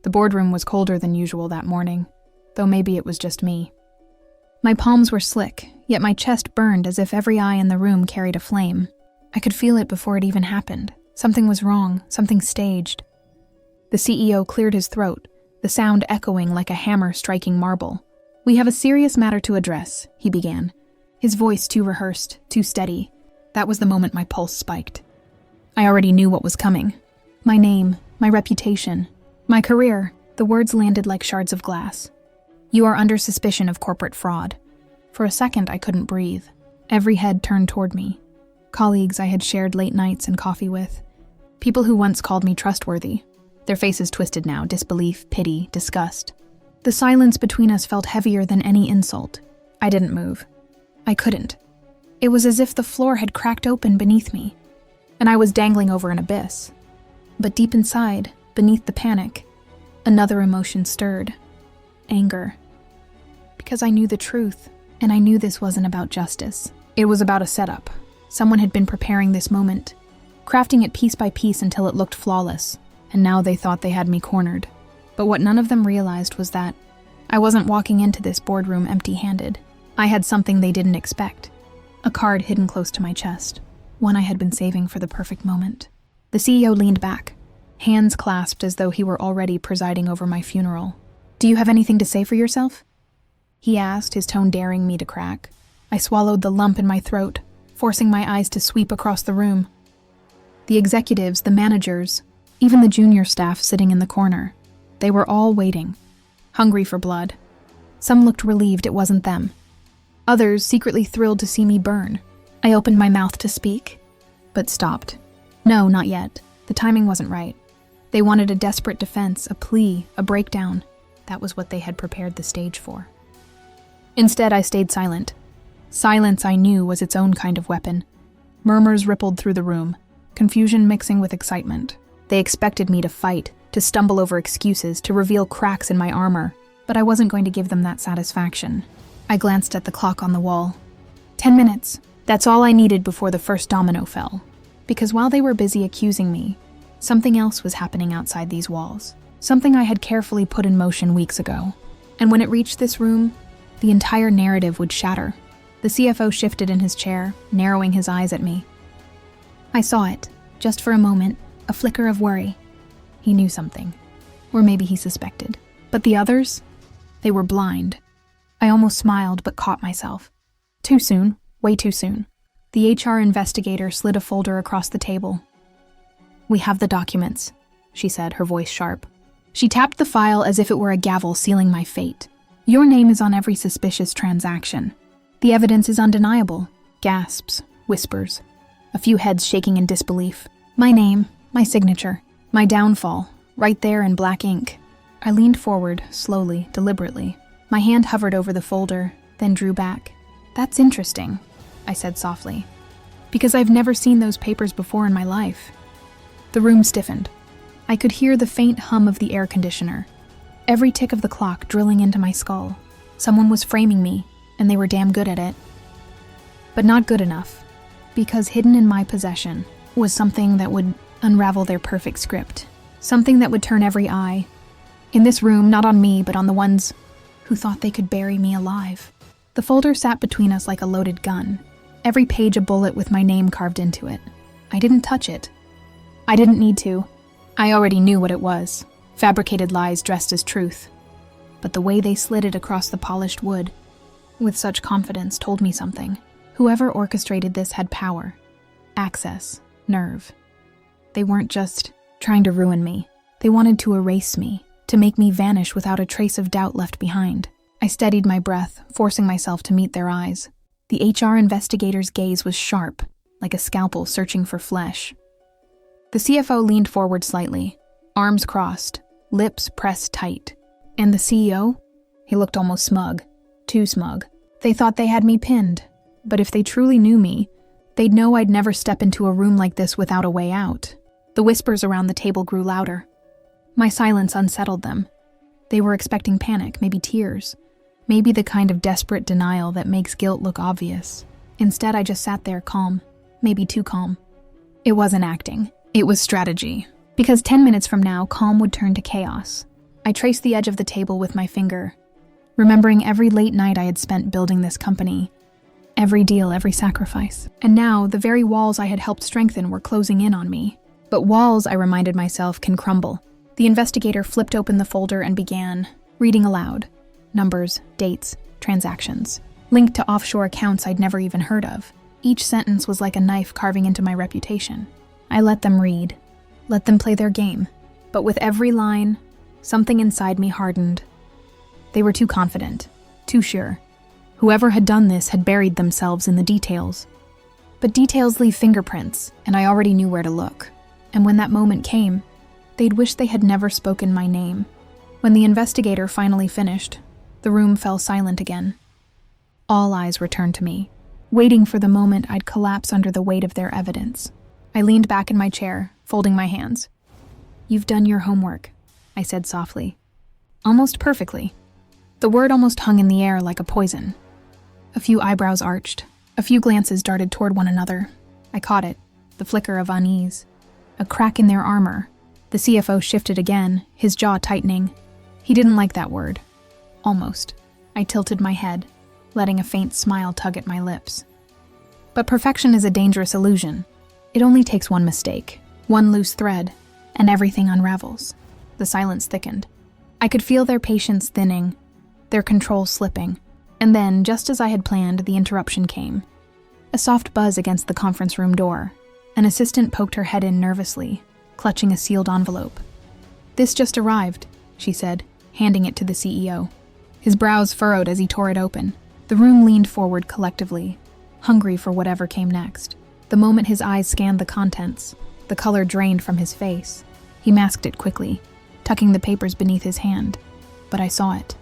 The boardroom was colder than usual that morning, though maybe it was just me. My palms were slick, yet my chest burned as if every eye in the room carried a flame. I could feel it before it even happened. Something was wrong, something staged. The CEO cleared his throat, the sound echoing like a hammer striking marble. "We have a serious matter to address," he began, his voice too rehearsed, too steady. That was the moment my pulse spiked. I already knew what was coming. My name, my reputation, my career. The words landed like shards of glass. "You are under suspicion of corporate fraud." For a second, I couldn't breathe. Every head turned toward me. Colleagues I had shared late nights and coffee with. People who once called me trustworthy. Their faces twisted now, disbelief, pity, disgust. The silence between us felt heavier than any insult. I didn't move. I couldn't. It was as if the floor had cracked open beneath me, and I was dangling over an abyss. But deep inside, beneath the panic, another emotion stirred. Anger. Because I knew the truth, and I knew this wasn't about justice. It was about a setup. Someone had been preparing this moment, crafting it piece by piece until it looked flawless, and now they thought they had me cornered. But what none of them realized was that I wasn't walking into this boardroom empty-handed. I had something they didn't expect. A card hidden close to my chest, one I had been saving for the perfect moment. The CEO leaned back, hands clasped as though he were already presiding over my funeral. "Do you have anything to say for yourself?" he asked, his tone daring me to crack. I swallowed the lump in my throat, forcing my eyes to sweep across the room. The executives, the managers, even the junior staff sitting in the corner. They were all waiting, hungry for blood. Some looked relieved it wasn't them. Others secretly thrilled to see me burn. I opened my mouth to speak, but stopped. No, not yet. The timing wasn't right. They wanted a desperate defense, a plea, a breakdown. That was what they had prepared the stage for. Instead, I stayed silent. Silence, I knew, was its own kind of weapon. Murmurs rippled through the room, confusion mixing with excitement. They expected me to fight, to stumble over excuses, to reveal cracks in my armor, but I wasn't going to give them that satisfaction. I glanced at the clock on the wall. 10 minutes. That's all I needed before the first domino fell. Because while they were busy accusing me, something else was happening outside these walls. Something I had carefully put in motion weeks ago. And when it reached this room, the entire narrative would shatter. The CFO shifted in his chair, narrowing his eyes at me. I saw it, just for a moment, a flicker of worry. He knew something. Or maybe he suspected. But the others? They were blind. I almost smiled, but caught myself. Too soon, way too soon. The HR investigator slid a folder across the table. "We have the documents," she said, her voice sharp. She tapped the file as if it were a gavel sealing my fate. "Your name is on every suspicious transaction. The evidence is undeniable." Gasps, whispers, a few heads shaking in disbelief. My name, my signature, my downfall, right there in black ink. I leaned forward, slowly, deliberately. My hand hovered over the folder, then drew back. "That's interesting," I said softly, "because I've never seen those papers before in my life." The room stiffened. I could hear the faint hum of the air conditioner, every tick of the clock drilling into my skull. Someone was framing me, and they were damn good at it. But not good enough, because hidden in my possession was something that would unravel their perfect script, something that would turn every eye. In this room, not on me, but on the ones who thought they could bury me alive. The folder sat between us like a loaded gun, every page a bullet with my name carved into it. I didn't touch it. I didn't need to. I already knew what it was, fabricated lies dressed as truth. But the way they slid it across the polished wood, with such confidence, told me something. Whoever orchestrated this had power, access, nerve. They weren't just trying to ruin me. They wanted to erase me, to make me vanish without a trace of doubt left behind. I steadied my breath, forcing myself to meet their eyes. The HR investigator's gaze was sharp, like a scalpel searching for flesh. The CFO leaned forward slightly, arms crossed, lips pressed tight. And the CEO? He looked almost smug, too smug. They thought they had me pinned, but if they truly knew me, they'd know I'd never step into a room like this without a way out. The whispers around the table grew louder. My silence unsettled them. They were expecting panic, maybe tears, maybe the kind of desperate denial that makes guilt look obvious. Instead, I just sat there calm, maybe too calm. It wasn't acting. It was strategy. Because 10 minutes from now, calm would turn to chaos. I traced the edge of the table with my finger, remembering every late night I had spent building this company. Every deal, every sacrifice. And now, the very walls I had helped strengthen were closing in on me. But walls, I reminded myself, can crumble. The investigator flipped open the folder and began reading aloud. Numbers, dates, transactions, linked to offshore accounts I'd never even heard of. Each sentence was like a knife carving into my reputation. I let them read, let them play their game. But with every line, something inside me hardened. They were too confident, too sure. Whoever had done this had buried themselves in the details. But details leave fingerprints, and I already knew where to look. And when that moment came, they'd wish they had never spoken my name. When the investigator finally finished, the room fell silent again. All eyes returned to me, waiting for the moment I'd collapse under the weight of their evidence. I leaned back in my chair, folding my hands. "You've done your homework," I said softly. Almost perfectly. The word almost hung in the air like a poison. A few eyebrows arched. A few glances darted toward one another. I caught it, the flicker of unease. A crack in their armor. The CFO shifted again, his jaw tightening. He didn't like that word. Almost. I tilted my head, letting a faint smile tug at my lips. But perfection is a dangerous illusion. It only takes one mistake, one loose thread, and everything unravels. The silence thickened. I could feel their patience thinning, their control slipping. And then, just as I had planned, the interruption came. A soft buzz against the conference room door. An assistant poked her head in nervously, clutching a sealed envelope. "This just arrived," she said, handing it to the CEO. His brows furrowed as he tore it open. The room leaned forward collectively, hungry for whatever came next. The moment his eyes scanned the contents, the color drained from his face. He masked it quickly, tucking the papers beneath his hand. But I saw it.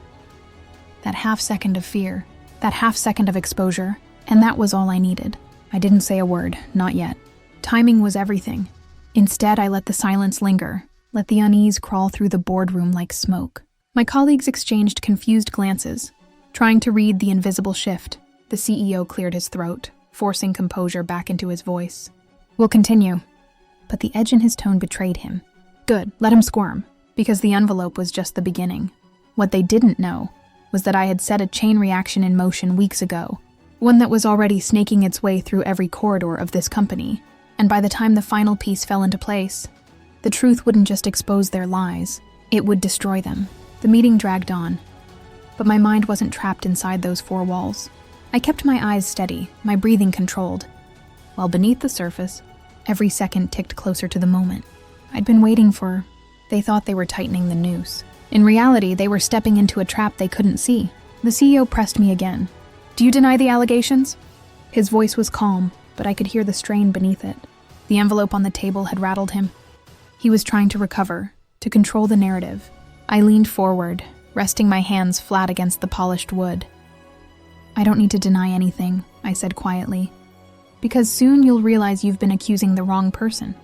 That half second of fear, that half second of exposure, and that was all I needed. I didn't say a word, not yet. Timing was everything. Instead, I let the silence linger, let the unease crawl through the boardroom like smoke. My colleagues exchanged confused glances, trying to read the invisible shift. The CEO cleared his throat, forcing composure back into his voice. "We'll continue." But the edge in his tone betrayed him. Good, let him squirm, because the envelope was just the beginning. What they didn't know was that I had set a chain reaction in motion weeks ago, one that was already snaking its way through every corridor of this company. And by the time the final piece fell into place, the truth wouldn't just expose their lies, it would destroy them. The meeting dragged on, but my mind wasn't trapped inside those four walls. I kept my eyes steady, my breathing controlled, while beneath the surface, every second ticked closer to the moment. I'd been waiting for. They thought they were tightening the noose. In reality, they were stepping into a trap they couldn't see. The CEO pressed me again. "Do you deny the allegations?" His voice was calm, but I could hear the strain beneath it. The envelope on the table had rattled him. He was trying to recover, to control the narrative. I leaned forward, resting my hands flat against the polished wood. "I don't need to deny anything," I said quietly, "because soon you'll realize you've been accusing the wrong person."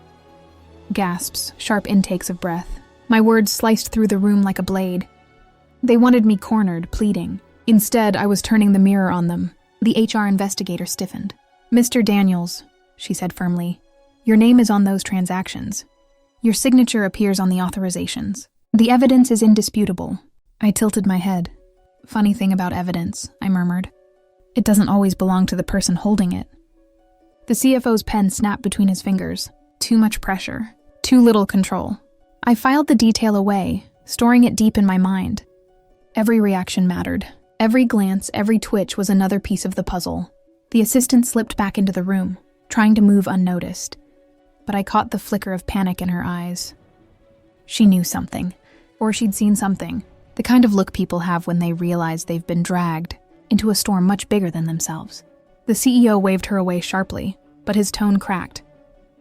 Gasps, sharp intakes of breath. My words sliced through the room like a blade. They wanted me cornered, pleading. Instead, I was turning the mirror on them. The HR investigator stiffened. "Mr. Daniels," she said firmly, "your name is on those transactions. Your signature appears on the authorizations. The evidence is indisputable." I tilted my head. "Funny thing about evidence," I murmured. "It doesn't always belong to the person holding it." The CFO's pen snapped between his fingers. Too much pressure. Too little control. I filed the detail away, storing it deep in my mind. Every reaction mattered. Every glance, every twitch was another piece of the puzzle. The assistant slipped back into the room, trying to move unnoticed. But I caught the flicker of panic in her eyes. She knew something, or she'd seen something. The kind of look people have when they realize they've been dragged into a storm much bigger than themselves. The CEO waved her away sharply, but his tone cracked.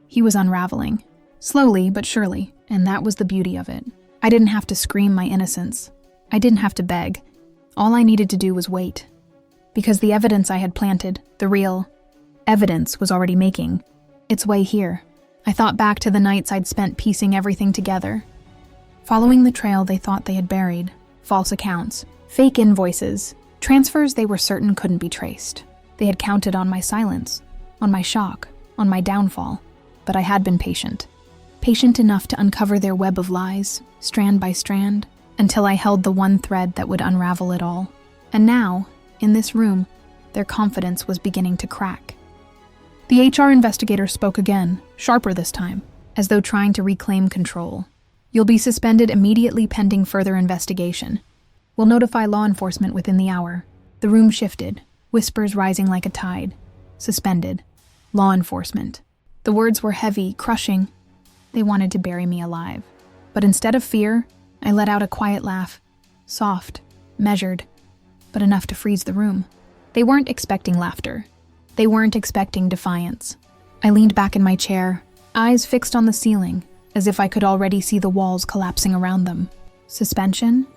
He was unraveling. Slowly but surely, and that was the beauty of it. I didn't have to scream my innocence. I didn't have to beg. All I needed to do was wait. Because the evidence I had planted, the real evidence, was already making its way here. I thought back to the nights I'd spent piecing everything together. Following the trail they thought they had buried. False accounts, fake invoices, transfers they were certain couldn't be traced. They had counted on my silence, on my shock, on my downfall. But I had been patient. Patient enough to uncover their web of lies, strand by strand, until I held the one thread that would unravel it all. And now, in this room, their confidence was beginning to crack. The HR investigator spoke again, sharper this time, as though trying to reclaim control. You'll be suspended immediately pending further investigation. We'll notify law enforcement within the hour. The room shifted, whispers rising like a tide. Suspended. Law enforcement. The words were heavy, crushing. They wanted to bury me alive. But instead of fear, I let out a quiet laugh. Soft, measured, but enough to freeze the room. They weren't expecting laughter. They weren't expecting defiance. I leaned back in my chair, eyes fixed on the ceiling, as if I could already see the walls collapsing around them. Suspension?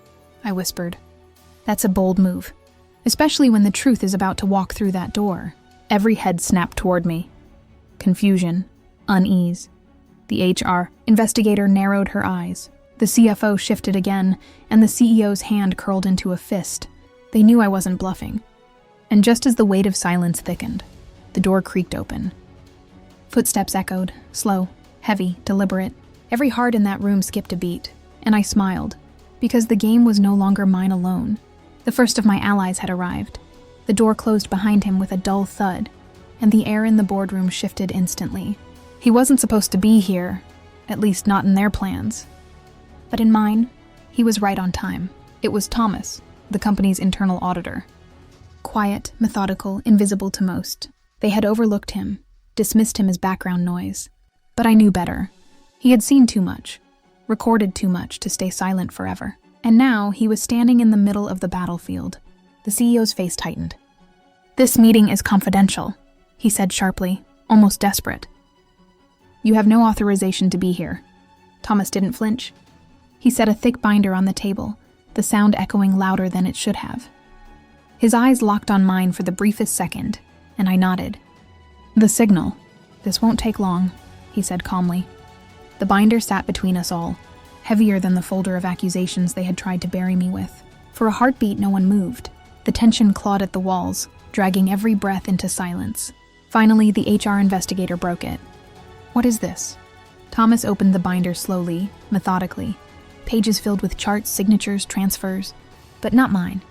I whispered. That's a bold move, especially when the truth is about to walk through that door. Every head snapped toward me. Confusion, unease. The HR investigator narrowed her eyes. The CFO shifted again, and the CEO's hand curled into a fist. They knew I wasn't bluffing. And just as the weight of silence thickened, the door creaked open. Footsteps echoed, slow, heavy, deliberate. Every heart in that room skipped a beat, and I smiled, because the game was no longer mine alone. The first of my allies had arrived. The door closed behind him with a dull thud, and the air in the boardroom shifted instantly. He wasn't supposed to be here, at least not in their plans. But in mine, he was right on time. It was Thomas, the company's internal auditor. Quiet, methodical, invisible to most. They had overlooked him, dismissed him as background noise. But I knew better. He had seen too much, recorded too much to stay silent forever. And now he was standing in the middle of the battlefield. The CEO's face tightened. "This meeting is confidential," he said sharply, almost desperate. "You have no authorization to be here." Thomas didn't flinch. He set a thick binder on the table, the sound echoing louder than it should have. His eyes locked on mine for the briefest second, and I nodded. "The signal. This won't take long," he said calmly. The binder sat between us all, heavier than the folder of accusations they had tried to bury me with. For a heartbeat, no one moved. The tension clawed at the walls, dragging every breath into silence. Finally, the HR investigator broke it. "What is this?" Thomas opened the binder slowly, methodically. Pages filled with charts, signatures, transfers. But not mine.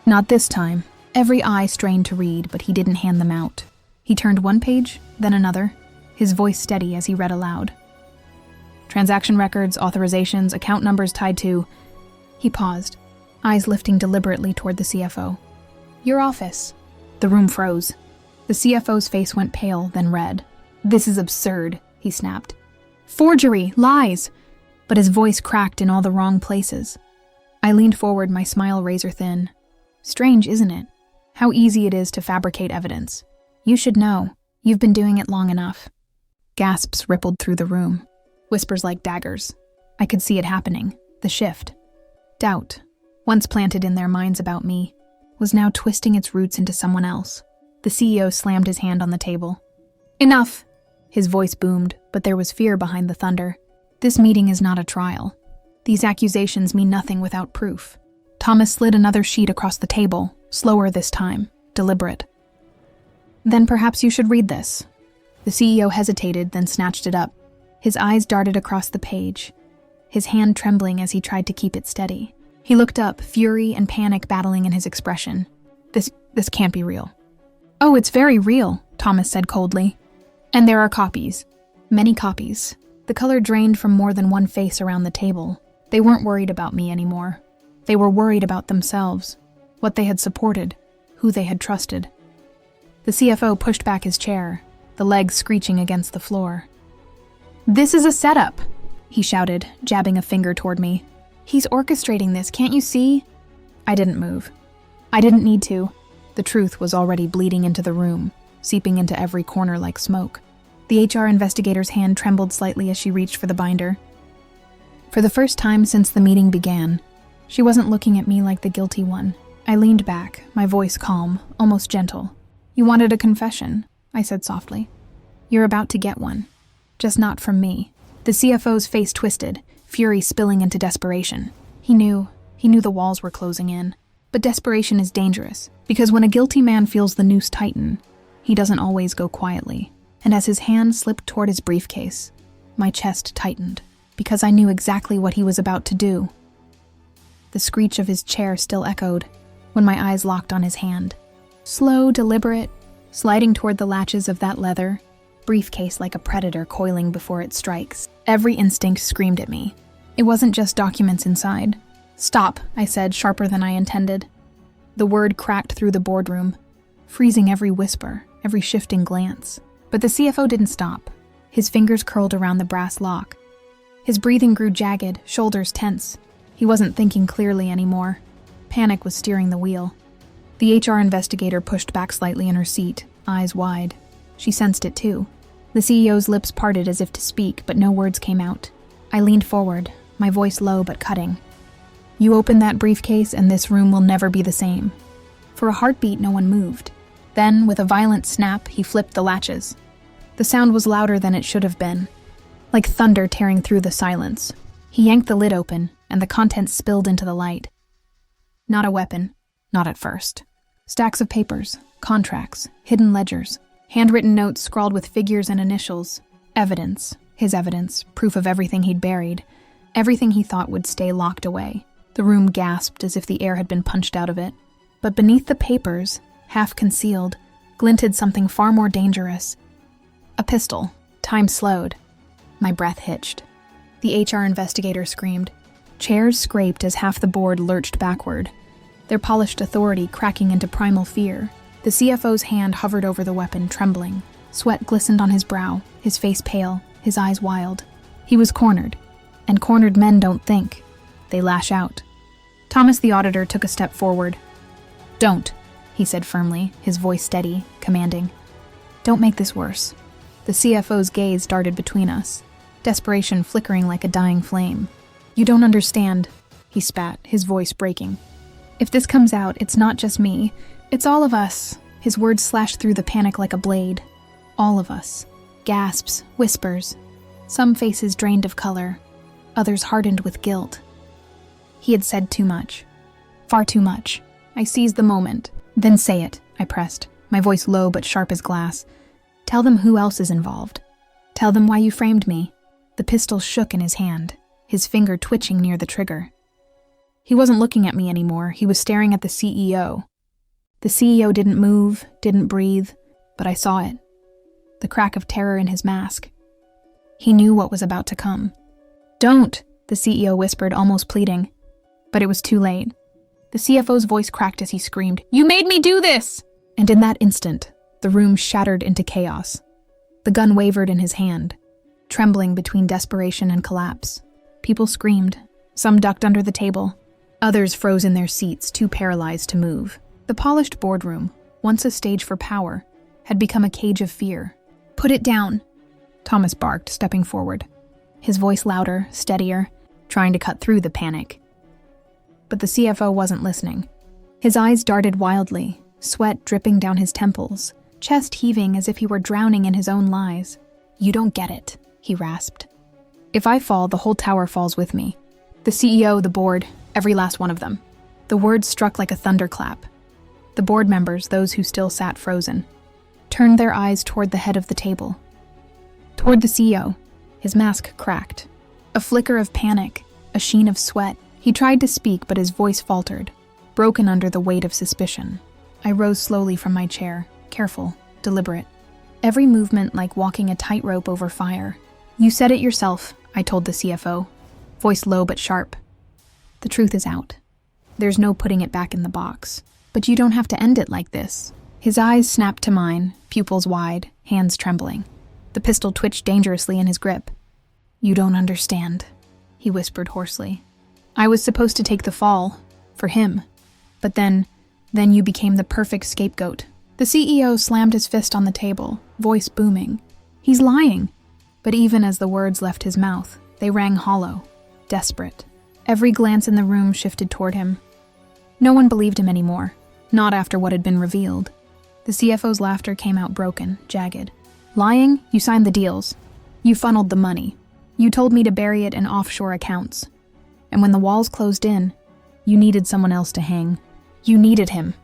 Not this time. Every eye strained to read, but he didn't hand them out. He turned one page, then another, his voice steady as he read aloud. "Transaction records, authorizations, account numbers tied to..." He paused, eyes lifting deliberately toward the CFO. "Your office." The room froze. The CFO's face went pale, then red. "This is absurd," he snapped. "Forgery! Lies!" But his voice cracked in all the wrong places. I leaned forward, my smile razor thin. Strange, isn't it? How easy it is to fabricate evidence. "You should know. You've been doing it long enough." Gasps rippled through the room. Whispers like daggers. I could see it happening. The shift. Doubt, once planted in their minds about me, was now twisting its roots into someone else. The CEO slammed his hand on the table. "Enough!" His voice boomed, but there was fear behind the thunder. "This meeting is not a trial. These accusations mean nothing without proof." Thomas slid another sheet across the table, slower this time, deliberate. "Then perhaps you should read this." The CEO hesitated, then snatched it up. His eyes darted across the page, his hand trembling as he tried to keep it steady. He looked up, fury and panic battling in his expression. This can't be real." "Oh, it's very real," Thomas said coldly. "And there are copies. Many copies." The color drained from more than one face around the table. They weren't worried about me anymore. They were worried about themselves, what they had supported, who they had trusted. The CFO pushed back his chair, the legs screeching against the floor. "This is a setup," he shouted, jabbing a finger toward me. "He's orchestrating this, can't you see?" I didn't move. I didn't need to. The truth was already bleeding into the room, seeping into every corner like smoke. The HR investigator's hand trembled slightly as she reached for the binder. For the first time since the meeting began, she wasn't looking at me like the guilty one. I leaned back, my voice calm, almost gentle. "You wanted a confession," I said softly. "You're about to get one. Just not from me." The CFO's face twisted, fury spilling into desperation. He knew the walls were closing in. But desperation is dangerous, because when a guilty man feels the noose tighten, he doesn't always go quietly. And as his hand slipped toward his briefcase, my chest tightened, because I knew exactly what he was about to do. The screech of his chair still echoed when my eyes locked on his hand. Slow, deliberate, sliding toward the latches of that leather briefcase like a predator coiling before it strikes. Every instinct screamed at me. It wasn't just documents inside. "Stop," I said, sharper than I intended. The word cracked through the boardroom, freezing every whisper, every shifting glance. But the CFO didn't stop. His fingers curled around the brass lock. His breathing grew jagged, shoulders tense. He wasn't thinking clearly anymore. Panic was steering the wheel. The HR investigator pushed back slightly in her seat, eyes wide. She sensed it too. The CEO's lips parted as if to speak, but no words came out. I leaned forward, my voice low but cutting. "You open that briefcase and this room will never be the same." For a heartbeat, no one moved. Then, with a violent snap, he flipped the latches. The sound was louder than it should have been, like thunder tearing through the silence. He yanked the lid open, and the contents spilled into the light. Not a weapon, not at first. Stacks of papers, contracts, hidden ledgers, handwritten notes scrawled with figures and initials. Evidence, his evidence, proof of everything he'd buried, everything he thought would stay locked away. The room gasped as if the air had been punched out of it. But beneath the papers, half concealed, glinted something far more dangerous. A pistol. Time slowed. My breath hitched. The HR investigator screamed. Chairs scraped as half the board lurched backward, their polished authority cracking into primal fear. The CFO's hand hovered over the weapon, trembling. Sweat glistened on his brow, his face pale, his eyes wild. He was cornered. And cornered men don't think. They lash out. Thomas the auditor took a step forward. "Don't," he said firmly, his voice steady, commanding. "Don't make this worse." The CFO's gaze darted between us, desperation flickering like a dying flame. "You don't understand," he spat, his voice breaking. "If this comes out, it's not just me. It's all of us." His words slashed through the panic like a blade. All of us. Gasps, whispers. Some faces drained of color, others hardened with guilt. He had said too much. Far too much. I seized the moment. "Then say it," I pressed, my voice low but sharp as glass. "Tell them who else is involved. Tell them why you framed me." The pistol shook in his hand, his finger twitching near the trigger. He wasn't looking at me anymore. He was staring at the CEO. The CEO didn't move, didn't breathe, but I saw it. The crack of terror in his mask. He knew what was about to come. "Don't," the CEO whispered, almost pleading. But it was too late. The CFO's voice cracked as he screamed, "You made me do this!" And in that instant, the room shattered into chaos. The gun wavered in his hand, trembling between desperation and collapse. People screamed. Some ducked under the table. Others froze in their seats, too paralyzed to move. The polished boardroom, once a stage for power, had become a cage of fear. "Put it down," Thomas barked, stepping forward, his voice louder, steadier, trying to cut through the panic. But the CFO wasn't listening. His eyes darted wildly, sweat dripping down his temples, chest heaving as if he were drowning in his own lies. "You don't get it," he rasped. "If I fall, the whole tower falls with me. The CEO, the board, every last one of them." The words struck like a thunderclap. The board members, those who still sat frozen, turned their eyes toward the head of the table. Toward the CEO. His mask cracked. A flicker of panic, a sheen of sweat. He tried to speak, but his voice faltered, broken under the weight of suspicion. I rose slowly from my chair, careful, deliberate. Every movement like walking a tightrope over fire. "You said it yourself," I told the CFO, voice low but sharp. "The truth is out. There's no putting it back in the box. But you don't have to end it like this." His eyes snapped to mine, pupils wide, hands trembling. The pistol twitched dangerously in his grip. "You don't understand," he whispered hoarsely. "I was supposed to take the fall, for him. But then you became the perfect scapegoat." The CEO slammed his fist on the table, voice booming. "He's lying." But even as the words left his mouth, they rang hollow, desperate. Every glance in the room shifted toward him. No one believed him anymore, not after what had been revealed. The CFO's laughter came out broken, jagged. "Lying? You signed the deals. You funneled the money. You told me to bury it in offshore accounts. And when the walls closed in, you needed someone else to hang. You needed him."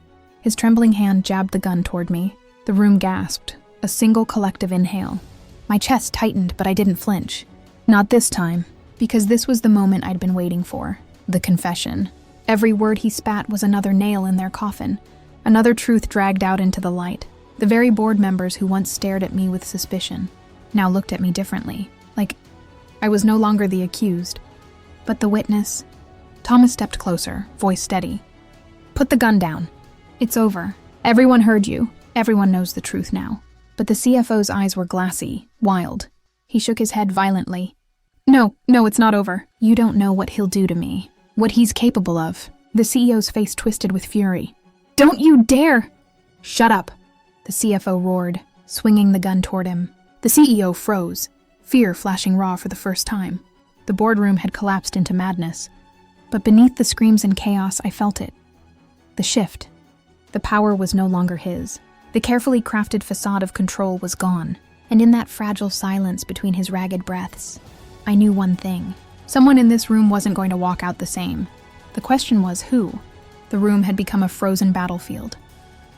His trembling hand jabbed the gun toward me. The room gasped, a single collective inhale. My chest tightened, but I didn't flinch. Not this time, because this was the moment I'd been waiting for. The confession. Every word he spat was another nail in their coffin, another truth dragged out into the light. The very board members who once stared at me with suspicion now looked at me differently, like I was no longer the accused, but the witness. Thomas stepped closer, voice steady. "Put the gun down. It's over. Everyone heard you. Everyone knows the truth now." But the CFO's eyes were glassy, wild. He shook his head violently. No, it's not over. You don't know what he'll do to me, what he's capable of." The CEO's face twisted with fury. "Don't you dare!" "Shut up," the CFO roared, swinging the gun toward him. The CEO froze, fear flashing raw for the first time. The boardroom had collapsed into madness. But beneath the screams and chaos, I felt it. The shift. The power was no longer his. The carefully crafted facade of control was gone. And in that fragile silence between his ragged breaths, I knew one thing. Someone in this room wasn't going to walk out the same. The question was who? The room had become a frozen battlefield.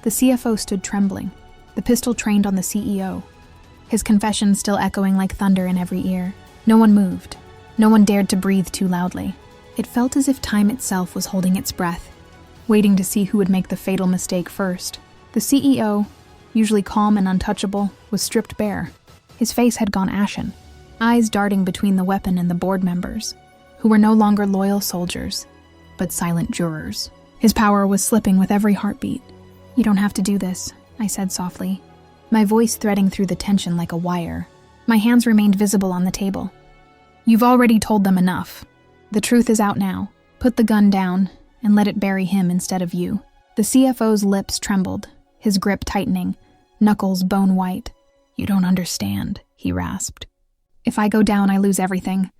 The CFO stood trembling, the pistol trained on the CEO. His confession still echoing like thunder in every ear. No one moved. No one dared to breathe too loudly. It felt as if time itself was holding its breath, waiting to see who would make the fatal mistake first. The CEO, usually calm and untouchable, was stripped bare. His face had gone ashen, eyes darting between the weapon and the board members, who were no longer loyal soldiers, but silent jurors. His power was slipping with every heartbeat. "You don't have to do this," I said softly, my voice threading through the tension like a wire. My hands remained visible on the table. "You've already told them enough. The truth is out now. Put the gun down and let it bury him instead of you." The CFO's lips trembled, his grip tightening, knuckles bone white. "You don't understand," he rasped. "If I go down, I lose everything.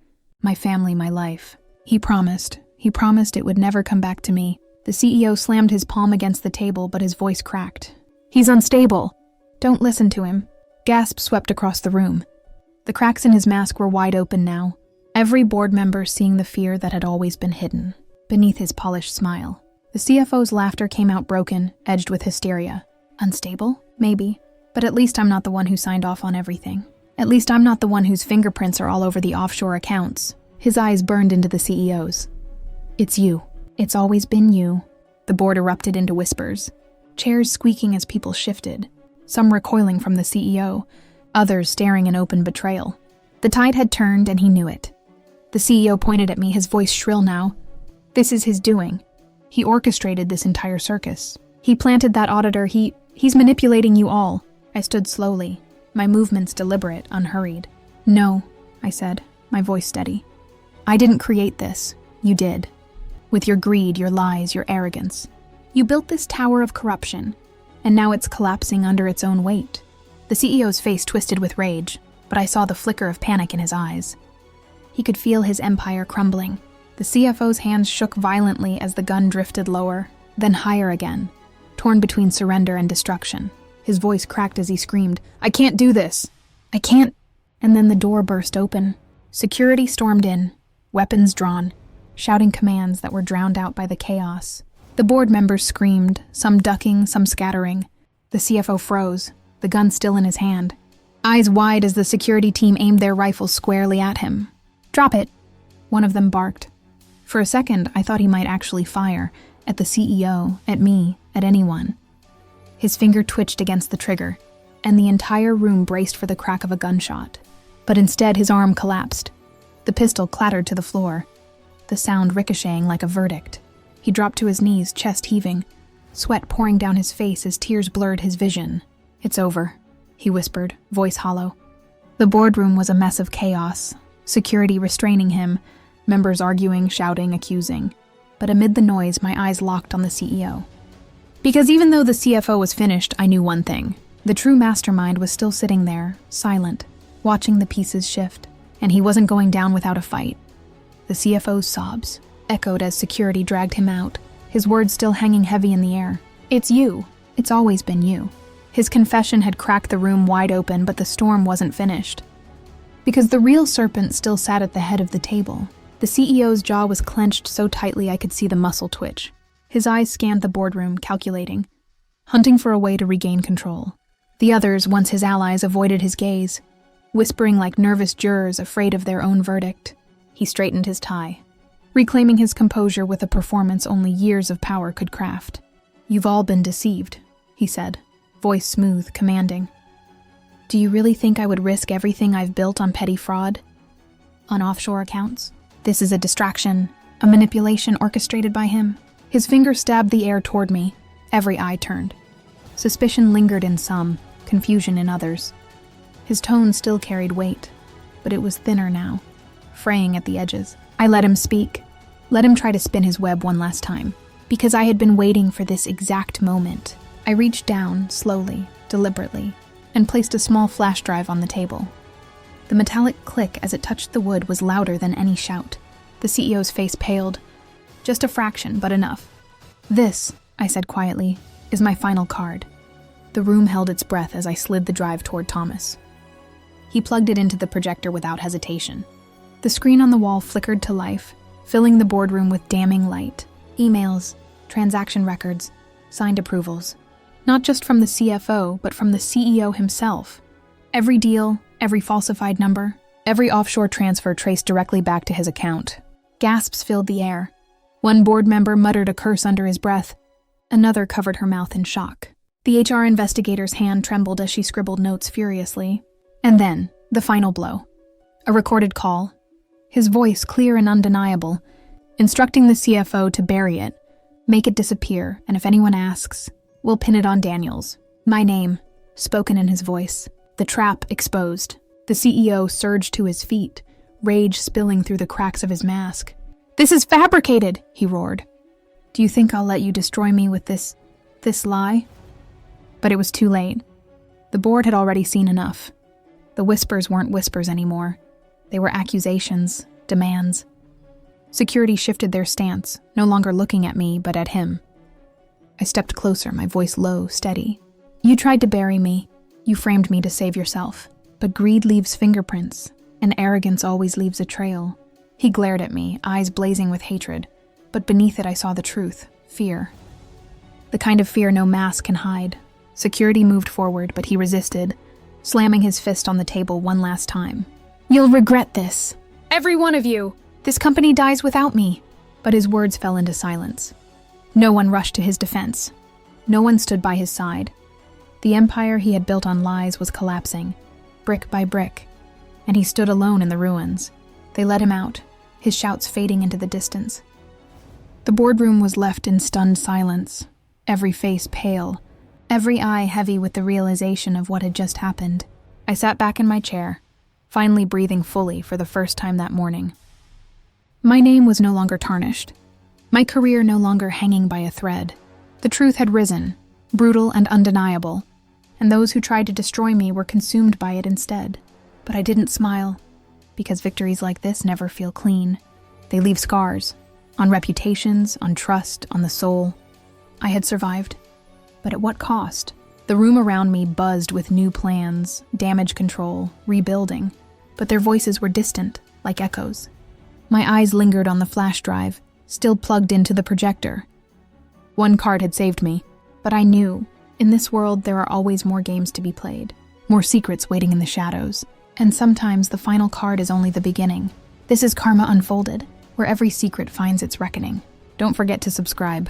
My family, my life." He promised it would never come back to me. The CEO slammed his palm against the table, but his voice cracked. "He's unstable. Don't listen to him." Gasps swept across the room. The cracks in his mask were wide open now, every board member seeing the fear that had always been hidden beneath his polished smile. The CFO's laughter came out broken, edged with hysteria. "Unstable? Maybe. But at least I'm not the one who signed off on everything. At least I'm not the one whose fingerprints are all over the offshore accounts." His eyes burned into the CEO's. "It's you. It's always been you." The board erupted into whispers, chairs squeaking as people shifted, some recoiling from the CEO, others staring in open betrayal. The tide had turned, and he knew it. The CEO pointed at me, his voice shrill now. "This is his doing. He orchestrated this entire circus. He planted that auditor. He's manipulating you all." I stood slowly, my movements deliberate, unhurried. "No," I said, my voice steady. "I didn't create this. You did. With your greed, your lies, your arrogance. You built this tower of corruption, and now it's collapsing under its own weight." The CEO's face twisted with rage, but I saw the flicker of panic in his eyes. He could feel his empire crumbling. The CFO's hands shook violently as the gun drifted lower, then higher again, torn between surrender and destruction. His voice cracked as he screamed, "I can't do this! I can't!" And then the door burst open. Security stormed in, weapons drawn, shouting commands that were drowned out by the chaos. The board members screamed, some ducking, some scattering. The CFO froze, the gun still in his hand, eyes wide as the security team aimed their rifles squarely at him. "Drop it," one of them barked. For a second, I thought he might actually fire, at the CEO, at me, at anyone. His finger twitched against the trigger, and the entire room braced for the crack of a gunshot. But instead, his arm collapsed. The pistol clattered to the floor, the sound ricocheting like a verdict. He dropped to his knees, chest heaving, sweat pouring down his face as tears blurred his vision. "It's over," he whispered, voice hollow. The boardroom was a mess of chaos, security restraining him, members arguing, shouting, accusing. But amid the noise, my eyes locked on the CEO. Because even though the CFO was finished, I knew one thing. The true mastermind was still sitting there, silent, watching the pieces shift, and he wasn't going down without a fight. The CFO's sobs echoed as security dragged him out, his words still hanging heavy in the air. "It's you. It's always been you." His confession had cracked the room wide open, but the storm wasn't finished. Because the real serpent still sat at the head of the table. The CEO's jaw was clenched so tightly I could see the muscle twitch. His eyes scanned the boardroom, calculating, hunting for a way to regain control. The others, once his allies, avoided his gaze, whispering like nervous jurors afraid of their own verdict. He straightened his tie. reclaiming his composure with a performance only years of power could craft. "You've all been deceived," he said, voice smooth, commanding. "Do you really think I would risk everything I've built on petty fraud? On offshore accounts? This is a distraction, a manipulation orchestrated by him." His finger stabbed the air toward me. Every eye turned. Suspicion lingered in some, confusion in others. His tone still carried weight, but it was thinner now, fraying at the edges. I let him speak, let him try to spin his web one last time, because I had been waiting for this exact moment. I reached down, slowly, deliberately, and placed a small flash drive on the table. The metallic click as it touched the wood was louder than any shout. The CEO's face paled. Just a fraction, but enough. "This," I said quietly, "is my final card." The room held its breath as I slid the drive toward Thomas. He plugged it into the projector without hesitation. The screen on the wall flickered to life, filling the boardroom with damning light. Emails, transaction records, signed approvals. Not just from the CFO, but from the CEO himself. Every deal, every falsified number, every offshore transfer traced directly back to his account. Gasps filled the air. One board member muttered a curse under his breath. Another covered her mouth in shock. The HR investigator's hand trembled as she scribbled notes furiously. And then, the final blow. A recorded call. His voice clear and undeniable, instructing the CFO to bury it, make it disappear, and if anyone asks, we'll pin it on Daniels. My name, spoken in his voice. The trap exposed. The CEO surged to his feet, rage spilling through the cracks of his mask. "This is fabricated," he roared. "Do you think I'll let you destroy me with this lie?" But it was too late. The board had already seen enough. The whispers weren't whispers anymore. They were accusations, demands. Security shifted their stance, no longer looking at me, but at him. I stepped closer, my voice low, steady. "You tried to bury me. You framed me to save yourself. But greed leaves fingerprints, and arrogance always leaves a trail." He glared at me, eyes blazing with hatred, but beneath it I saw the truth, fear. The kind of fear no mask can hide. Security moved forward, but he resisted, slamming his fist on the table one last time. "You'll regret this. Every one of you. This company dies without me." But his words fell into silence. No one rushed to his defense. No one stood by his side. The empire he had built on lies was collapsing, brick by brick, and he stood alone in the ruins. They let him out, his shouts fading into the distance. The boardroom was left in stunned silence, every face pale, every eye heavy with the realization of what had just happened. I sat back in my chair, finally breathing fully for the first time that morning. My name was no longer tarnished, my career no longer hanging by a thread. The truth had risen, brutal and undeniable, and those who tried to destroy me were consumed by it instead. But I didn't smile, because victories like this never feel clean. They leave scars, on reputations, on trust, on the soul. I had survived, but at what cost? The room around me buzzed with new plans, damage control, rebuilding, but their voices were distant, like echoes. My eyes lingered on the flash drive, still plugged into the projector. One card had saved me, but I knew, in this world there are always more games to be played, more secrets waiting in the shadows, and sometimes the final card is only the beginning. This is Karma Unfolded, where every secret finds its reckoning. Don't forget to subscribe.